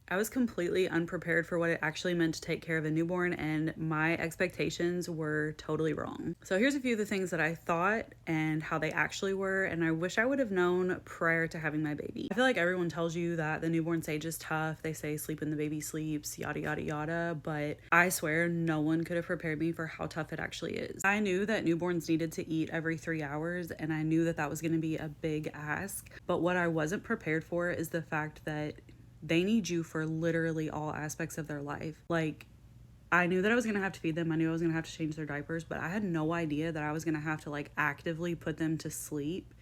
I was completely unprepared for what it actually meant to take care of a newborn, and my expectations were totally wrong. So here's a few of the things that I thought and how they actually were, and I wish I would have known prior to having my baby. I feel like everyone tells you that the newborn stage is tough. They say sleep when the baby sleeps, yada, yada, yada, but I swear no one could have prepared me for how tough it actually is. I knew that newborns needed to eat every 3 hours, and I knew that that was going to be a big ask, but what I wasn't prepared for is the fact that they need you for literally all aspects of their life. Like, I knew that I was gonna have to feed them. I knew I was gonna have to change their diapers, but I had no idea that I was gonna have to like actively put them to sleep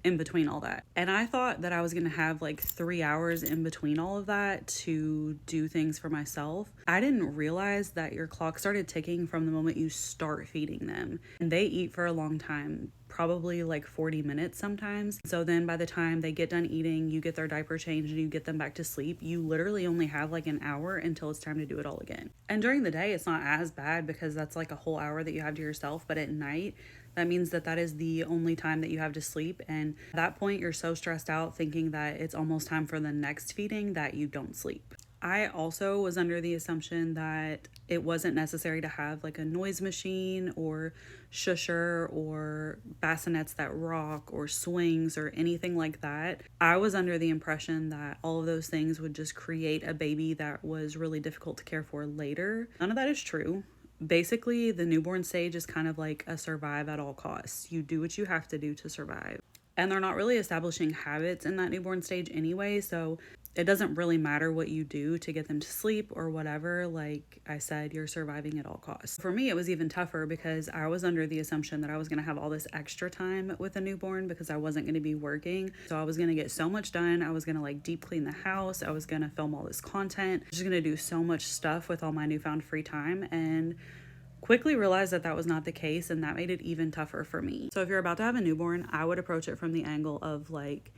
in between all that. And I thought that I was gonna have like 3 hours in between all of that to do things for myself. I didn't realize that your clock started ticking from the moment you start feeding them. And they eat for a long time, probably like 40 minutes sometimes. So then by the time they get done eating, you get their diaper changed and you get them back to sleep, you literally only have like an hour until it's time to do it all again. And during the day, it's not as bad because that's like a whole hour that you have to yourself. But at night, that means that that is the only time that you have to sleep. And at that point, you're so stressed out thinking that it's almost time for the next feeding that you don't sleep. I also was under the assumption that it wasn't necessary to have like a noise machine or shusher or bassinets that rock or swings or anything like that. I was under the impression that all of those things would just create a baby that was really difficult to care for later. None of that is true. Basically, the newborn stage is kind of like a survive at all costs. You do what you have to do to survive. And they're not really establishing habits in that newborn stage anyway, so it doesn't really matter what you do to get them to sleep or whatever. Like I said, you're surviving at all costs. For me, it was even tougher because I was under the assumption that I was going to have all this extra time with a newborn because I wasn't going to be working. So I was going to get so much done. I was going to like deep clean the house. I was going to film all this content. I was just going to do so much stuff with all my newfound free time, and quickly realized that that was not the case, and that made it even tougher for me. So if you're about to have a newborn, I would approach it from the angle of like,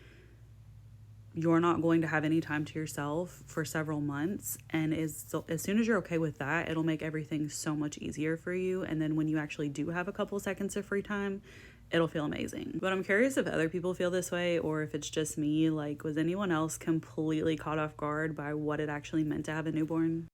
you're not going to have any time to yourself for several months, and as soon as you're okay with that, it'll make everything so much easier for you. And then when you actually do have a couple seconds of free time, it'll feel amazing. But I'm curious if other people feel this way or if it's just me. Like, was anyone else completely caught off guard by what it actually meant to have a newborn?